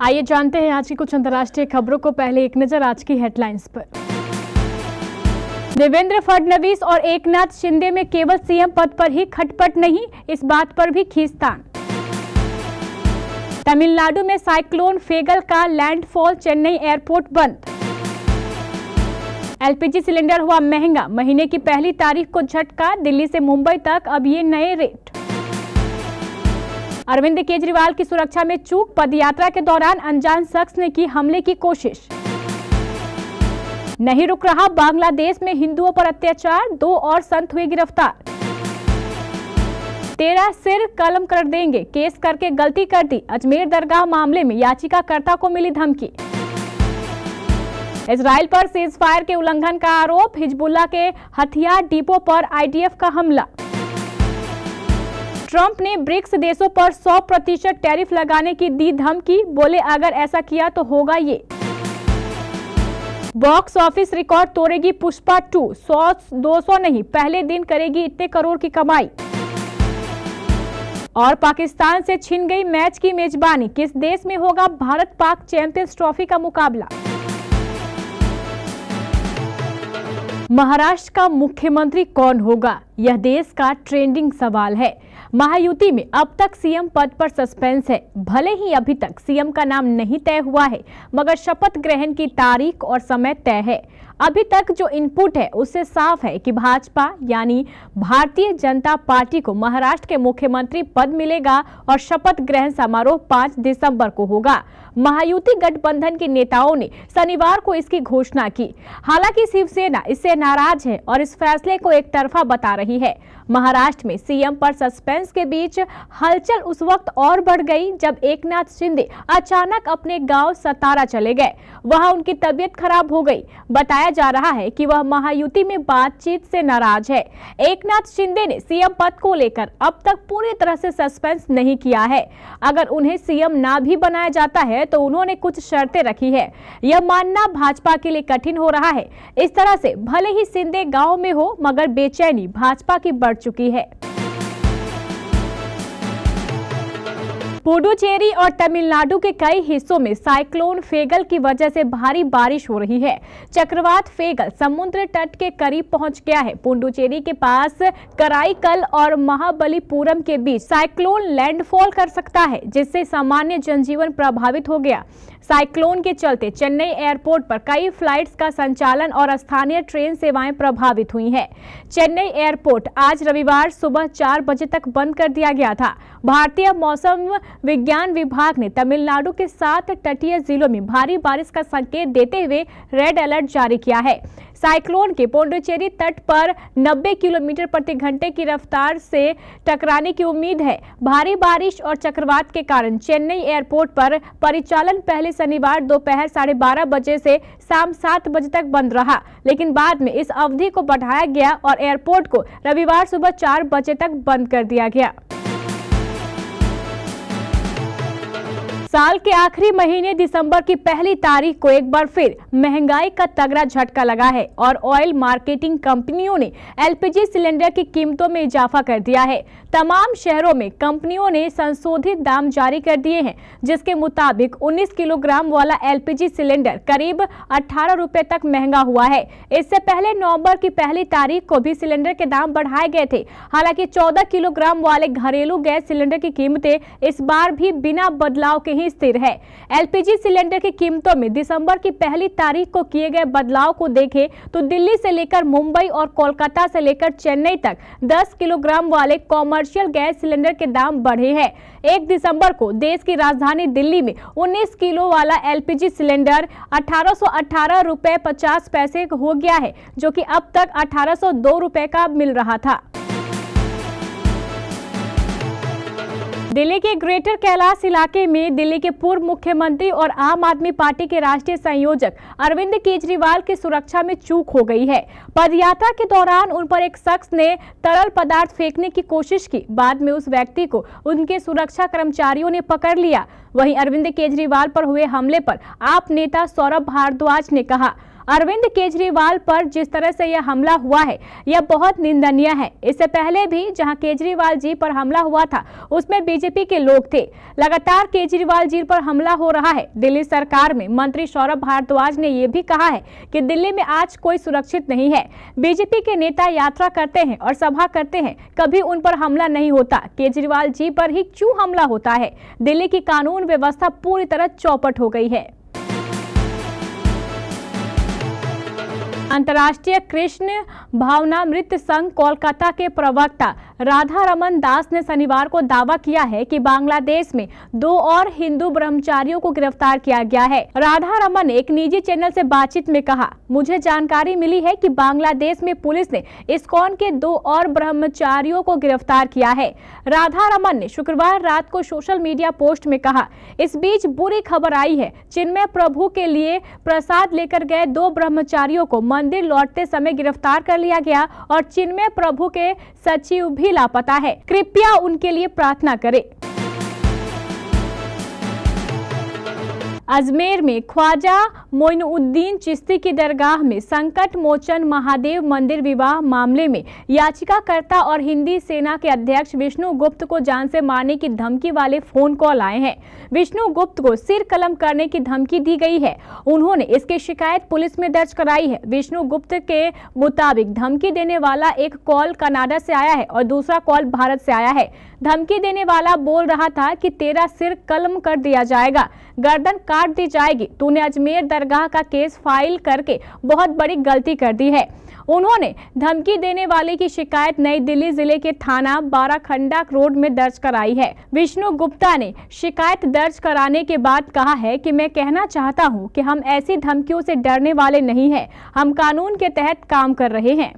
आइए जानते हैं आज की कुछ अंतर्राष्ट्रीय खबरों को। पहले एक नजर आज की हेडलाइंस पर। देवेंद्र फडणवीस और एकनाथ शिंदे में केवल सीएम पद पर ही खटपट नहीं, इस बात पर भी खींचतान। तमिलनाडु में साइक्लोन फेगल का लैंडफॉल, चेन्नई एयरपोर्ट बंद। एलपीजी सिलेंडर हुआ महंगा, महीने की पहली तारीख को झटका, दिल्ली से मुंबई तक अब ये नए रेट। अरविंद केजरीवाल की सुरक्षा में चूक, पदयात्रा के दौरान अनजान शख्स ने की हमले की कोशिश। नहीं रुक रहा बांग्लादेश में हिंदुओं पर अत्याचार, 2 और संत हुए गिरफ्तार। 13 सिर कलम कर देंगे, केस करके गलती कर दी, अजमेर दरगाह मामले में याचिकाकर्ता को मिली धमकी। इजराइल पर सीज फायर के उल्लंघन का आरोप, हिजबुल्लाह के हथियार डिपो पर आईडीएफ का हमला। ट्रंप ने ब्रिक्स देशों पर 100% टैरिफ लगाने की दी धमकी, बोले अगर ऐसा किया तो होगा ये। बॉक्स ऑफिस रिकॉर्ड तोड़ेगी पुष्पा 2, 100-200 नहीं, पहले दिन करेगी इतने करोड़ की कमाई। और पाकिस्तान से छिन गई मैच की मेजबानी, किस देश में होगा भारत पाक चैंपियंस ट्रॉफी का मुकाबला। महाराष्ट्र का मुख्यमंत्री कौन होगा, यह देश का ट्रेंडिंग सवाल है। महायुति में अब तक सीएम पद पर सस्पेंस है। भले ही अभी तक सीएम का नाम नहीं तय हुआ है, मगर शपथ ग्रहण की तारीख और समय तय है। अभी तक जो इनपुट है उससे साफ है कि भाजपा यानी भारतीय जनता पार्टी को महाराष्ट्र के मुख्यमंत्री पद मिलेगा और शपथ ग्रहण समारोह 5 दिसंबर को होगा। महायुति गठबंधन के नेताओं ने शनिवार को इसकी घोषणा की। हालांकि शिवसेना इससे नाराज है और इस फैसले को एक तरफा बता रही है। महाराष्ट्र में सीएम पर सस्पेंस के बीच हलचल उस वक्त और बढ़ गई जब एकनाथ शिंदे अचानक अपने गांव सतारा चले गए। वहां उनकी तबीयत खराब हो गई। बताया जा रहा है कि वह महायुति में बातचीत से नाराज है। एकनाथ शिंदे ने सीएम पद को लेकर अब तक पूरी तरह से सस्पेंस नहीं किया है। अगर उन्हें सीएम ना भी बनाया जाता है तो उन्होंने कुछ शर्तें रखी है। यह मानना भाजपा के लिए कठिन हो रहा है। इस तरह से भले ही शिंदे गांव में हो, मगर बेचैनी भाजपा की बढ़ चुकी है। पुडुचेरी और तमिलनाडु के कई हिस्सों में साइक्लोन फेगल की वजह से भारी बारिश हो रही है। चक्रवात फेगल समुद्र तट के करीब पहुंच गया है। पुडुचेरी के पास कराईकल और महाबलीपुरम के बीच साइक्लोन लैंडफॉल कर सकता है, जिससे सामान्य जनजीवन प्रभावित हो गया। साइक्लोन के चलते चेन्नई एयरपोर्ट पर कई फ्लाइट्स का संचालन और स्थानीय ट्रेन सेवाएं प्रभावित हुई हैं। चेन्नई एयरपोर्ट आज रविवार सुबह 4 बजे तक बंद कर दिया गया था। भारतीय मौसम विज्ञान विभाग ने तमिलनाडु के 7 तटीय जिलों में भारी बारिश का संकेत देते हुए रेड अलर्ट जारी किया है। साइक्लोन के पुडुचेरी तट पर 90 किलोमीटर प्रति घंटे की रफ्तार से टकराने की उम्मीद है। भारी बारिश और चक्रवात के कारण चेन्नई एयरपोर्ट पर परिचालन पहले शनिवार दोपहर 12:30 बजे से शाम 7 बजे तक बंद रहा, लेकिन बाद में इस अवधि को बढ़ाया गया और एयरपोर्ट को रविवार सुबह 4 बजे तक बंद कर दिया गया। साल के आखिरी महीने दिसंबर की पहली तारीख को एक बार फिर महंगाई का तगड़ा झटका लगा है और ऑयल मार्केटिंग कंपनियों ने एलपीजी सिलेंडर की कीमतों में इजाफा कर दिया है। तमाम शहरों में कंपनियों ने संशोधित दाम जारी कर दिए हैं, जिसके मुताबिक 19 किलोग्राम वाला एलपीजी सिलेंडर करीब 18 रुपए तक महंगा हुआ है। इससे पहले नवंबर की पहली तारीख को भी सिलेंडर के दाम बढ़ाए गए थे। हालांकि 14 किलोग्राम वाले घरेलू गैस सिलेंडर की कीमतें इस बार भी बिना बदलाव के स्थिर है। एलपीजी सिलेंडर की कीमतों में दिसंबर की पहली तारीख को किए गए बदलाव को देखें तो दिल्ली से लेकर मुंबई और कोलकाता से लेकर चेन्नई तक 10 किलोग्राम वाले कॉमर्शियल गैस सिलेंडर के दाम बढ़े हैं। 1 दिसंबर को देश की राजधानी दिल्ली में 19 किलो वाला एलपीजी सिलेंडर 1818 रुपए 50 पैसे हो गया है, जो कि अब तक 1802 रुपए का मिल रहा था। दिल्ली के ग्रेटर कैलाश इलाके में दिल्ली के पूर्व मुख्यमंत्री और आम आदमी पार्टी के राष्ट्रीय संयोजक अरविंद केजरीवाल की सुरक्षा में चूक हो गई है। पदयात्रा के दौरान उन पर एक शख्स ने तरल पदार्थ फेंकने की कोशिश की। बाद में उस व्यक्ति को उनके सुरक्षा कर्मचारियों ने पकड़ लिया। वहीं अरविंद केजरीवाल पर हुए हमले पर आप नेता सौरभ भारद्वाज ने कहा, अरविंद केजरीवाल पर जिस तरह से यह हमला हुआ है यह बहुत निंदनीय है। इससे पहले भी जहां केजरीवाल जी पर हमला हुआ था उसमें बीजेपी के लोग थे। लगातार केजरीवाल जी पर हमला हो रहा है। दिल्ली सरकार में मंत्री सौरभ भारद्वाज ने यह भी कहा है कि दिल्ली में आज कोई सुरक्षित नहीं है। बीजेपी के नेता यात्रा करते हैं और सभा करते हैं, कभी उन पर हमला नहीं होता। केजरीवाल जी पर ही क्यों हमला होता है? दिल्ली की कानून व्यवस्था पूरी तरह चौपट हो गई है। अंतर्राष्ट्रीय कृष्ण भावनामृत संघ कोलकाता के प्रवक्ता राधा रमन दास ने शनिवार को दावा किया है कि बांग्लादेश में 2 और हिंदू ब्रह्मचारियों को गिरफ्तार किया गया है। राधा रमन ने एक निजी चैनल से बातचीत में कहा, मुझे जानकारी मिली है कि बांग्लादेश में पुलिस ने इस्कॉन के 2 और ब्रह्मचारियों को गिरफ्तार किया है। राधा रमन ने शुक्रवार रात को सोशल मीडिया पोस्ट में कहा, इस बीच बुरी खबर आई है। चिन्मय प्रभु के लिए प्रसाद लेकर गए 2 ब्रह्मचारियों को मंदिर लौटते समय गिरफ्तार कर लिया गया और चिन्मय प्रभु के सचिव भी लापता है। कृपया उनके लिए प्रार्थना करें। अजमेर में ख्वाजा मोइनुद्दीन चिश्ती की दरगाह में संकट मोचन महादेव मंदिर विवाह मामले में याचिकाकर्ता और हिंदी सेना के अध्यक्ष विष्णु गुप्त को जान से मारने की धमकी वाले फोन कॉल आए हैं। विष्णु गुप्त को सिर कलम करने की धमकी दी गई है। उन्होंने इसकी शिकायत पुलिस में दर्ज कराई है। विष्णु गुप्त के मुताबिक धमकी देने वाला एक कॉल कनाडा से आया है और दूसरा कॉल भारत से आया है। धमकी देने वाला बोल रहा था कि तेरा सिर कलम कर दिया जाएगा, गर्दन काट दी जाएगी। तूने अजमेर दरगाह का केस फाइल करके बहुत बड़ी गलती कर दी है। उन्होंने धमकी देने वाले की शिकायत नई दिल्ली जिले के थाना बाराखंडा रोड में दर्ज कराई है। विष्णु गुप्ता ने शिकायत दर्ज कराने के बाद कहा है कि मैं कहना चाहता हूं कि हम ऐसी धमकियों से डरने वाले नहीं हैं। हम कानून के तहत काम कर रहे हैं।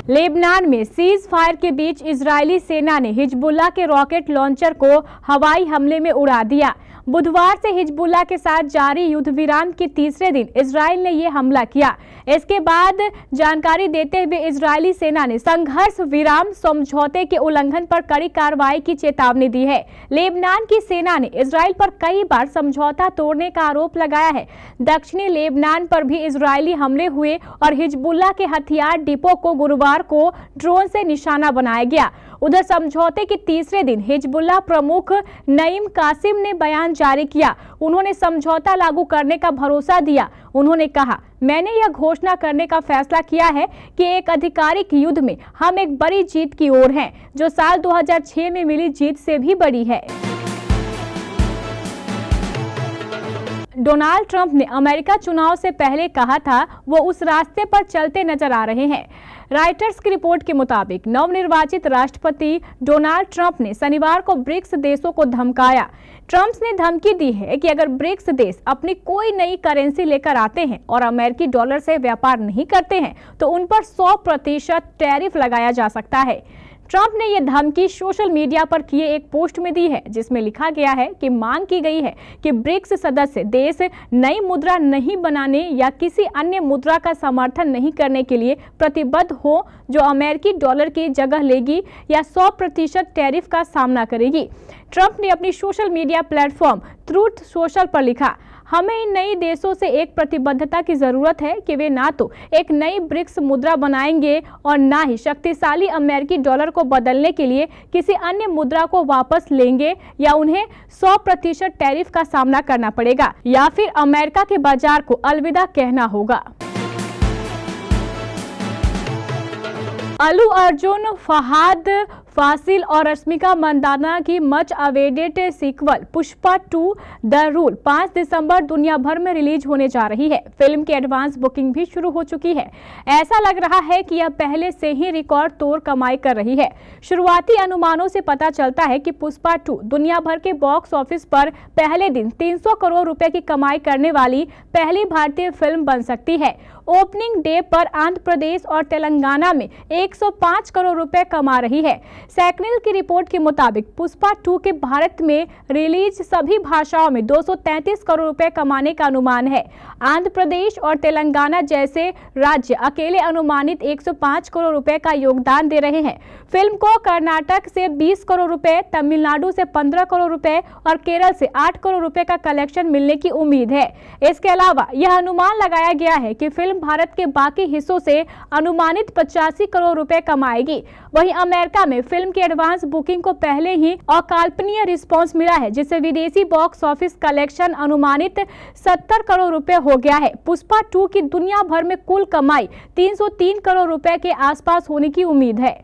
लेबनान में सीज फायर के बीच इजरायली सेना ने हिजबुल्लाह के रॉकेट लॉन्चर को हवाई हमले में उड़ा दिया। बुधवार से हिजबुल्लाह के साथ जारी युद्ध विराम के तीसरे दिन इजराइल ने यह हमला किया। इसके बाद जानकारी देते हुए इजरायली सेना ने संघर्ष विराम समझौते के उल्लंघन पर कड़ी कार्रवाई की चेतावनी दी है। लेबनान की सेना ने इजराइल पर कई बार समझौता तोड़ने का आरोप लगाया है। दक्षिणी लेबनान पर भी इजरायली हमले हुए और हिजबुल्लाह के हथियार डिपो को गुरुवार को ड्रोन से निशाना बनाया गया। उधर समझौते के तीसरे दिन हिजबुल्लाह प्रमुख नईम कासिम ने बयान जारी किया। उन्होंने समझौता लागू करने का भरोसा दिया। उन्होंने कहा, मैंने यह घोषणा करने का फैसला किया है कि एक आधिकारिक युद्ध में हम एक बड़ी जीत की ओर हैं, जो साल 2006 में मिली जीत से भी बड़ी है। डोनाल्ड ट्रंप ने अमेरिका चुनाव से पहले कहा था वो उस रास्ते पर चलते नजर आ रहे हैं। राइटर्स की रिपोर्ट के मुताबिक नवनिर्वाचित राष्ट्रपति डोनाल्ड ट्रंप ने शनिवार को ब्रिक्स देशों को धमकाया। ट्रंप ने धमकी दी है कि अगर ब्रिक्स देश अपनी कोई नई करेंसी लेकर आते हैं और अमेरिकी डॉलर से व्यापार नहीं करते हैं तो उन पर 100% टैरिफ लगाया जा सकता है। ट्रंप ने यह धमकी सोशल मीडिया पर किए एक पोस्ट में दी है, जिसमें लिखा गया है कि मांग की गई है कि ब्रिक्स सदस्य देश नई मुद्रा नहीं बनाने या किसी अन्य मुद्रा का समर्थन नहीं करने के लिए प्रतिबद्ध हो जो अमेरिकी डॉलर की जगह लेगी या 100% टैरिफ का सामना करेगी। ट्रंप ने अपनी social media platform truth social पर लिखा, हमें इन नई देशों से एक प्रतिबद्धता की जरूरत है कि वे ना तो एक नई ब्रिक्स मुद्रा बनाएंगे और ना ही शक्तिशाली अमेरिकी डॉलर को बदलने के लिए किसी अन्य मुद्रा को वापस लेंगे या उन्हें 100% टैरिफ का सामना करना पड़ेगा या फिर अमेरिका के बाजार को अलविदा कहना होगा। अल्लू अर्जुन, फहाद फासिल और रश्मिका मंदाना की much awaited sequel Pushpa 2 the rule 5 दिसंबर दुनिया भर में रिलीज होने जा रही है। फिल्म की एडवांस बुकिंग भी शुरू हो चुकी है। ऐसा लग रहा है कि यह पहले से ही रिकॉर्ड तोड़ कमाई कर रही है। शुरुआती अनुमानों से पता चलता है कि पुष्पा 2 दुनिया भर के बॉक्स ऑफिस पर पहले दिन 300 करोड़ रुपए की कमाई करने वाली पहली भारतीय फिल्म बन सकती है। ओपनिंग डे पर आंध्र प्रदेश और तेलंगाना में 105 करोड़ रुपए कमा रही है। सैकनिल की रिपोर्ट के मुताबिक पुष्पा 2 के भारत में रिलीज सभी भाषाओं में 233 करोड़ रुपए कमाने का अनुमान है। आंध्र प्रदेश और तेलंगाना जैसे राज्य अकेले अनुमानित 105 करोड़ रुपए का योगदान दे रहे हैं। फिल्म को कर्नाटक से 20 करोड़ रुपए, तमिलनाडु से 15 करोड़ रुपए और केरल से 8 करोड़ रुपए का कलेक्शन मिलने की उम्मीद है। इसके अलावा यह अनुमान लगाया गया है कि फिल्म भारत के बाकी हिस्सों से अनुमानित 85 करोड़ रुपए कमाएगी। वहीं अमेरिका में फिल्म की एडवांस बुकिंग को पहले ही अकल्पनीय रिस्पांस मिला है, जिससे विदेशी बॉक्स ऑफिस कलेक्शन अनुमानित 70 करोड़ रुपए हो गया है। पुष्पा 2 की दुनिया भर में कुल कमाई 303 करोड़ रुपए के आसपास होने की उम्मीद है।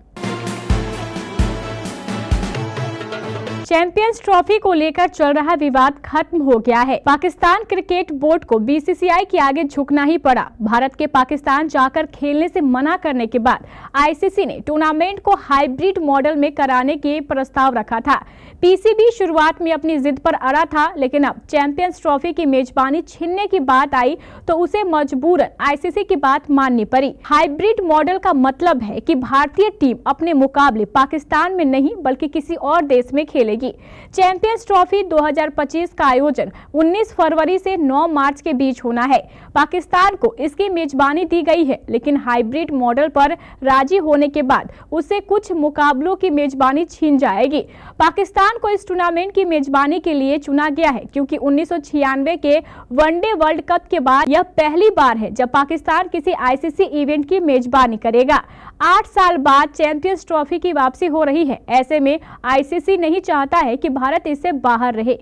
चैंपियंस ट्रॉफी को लेकर चल रहा विवाद खत्म हो गया है। पाकिस्तान क्रिकेट बोर्ड को बीसीसीआई के आगे झुकना ही पड़ा। भारत के पाकिस्तान जाकर खेलने से मना करने के बाद आईसीसी ने टूर्नामेंट को हाइब्रिड मॉडल में कराने के प्रस्ताव रखा था। पीसीबी शुरुआत में अपनी जिद पर अड़ा था, लेकिन अब चैंपियंस ट्रॉफी की मेजबानी छीनने की बात आई तो उसे मजबूरन आईसीसी की बात माननी पड़ी। हाइब्रिड मॉडल का मतलब है कि भारतीय टीम अपने मुकाबले पाकिस्तान में नहीं बल्कि किसी और देश में खेलेगी। चैंपियंस ट्रॉफी 2025 का आयोजन 19 फरवरी से 9 मार्च के बीच होना है। पाकिस्तान को इसकी मेजबानी दी गई है, लेकिन हाइब्रिड मॉडल पर राजी होने के बाद उससे कुछ मुकाबलों की मेजबानी छीन जाएगी। पाकिस्तान को इस टूर्नामेंट की मेजबानी के लिए चुना गया है क्योंकि 1996 के वनडे वर्ल्ड कप के बाद यह पहली बार है जब पाकिस्तान किसी आईसीसी इवेंट की मेजबानी करेगा। 8 साल बाद चैंपियंस ट्रॉफी की वापसी हो रही है। ऐसे में आईसीसी नहीं चाहता है कि भारत इससे बाहर रहे।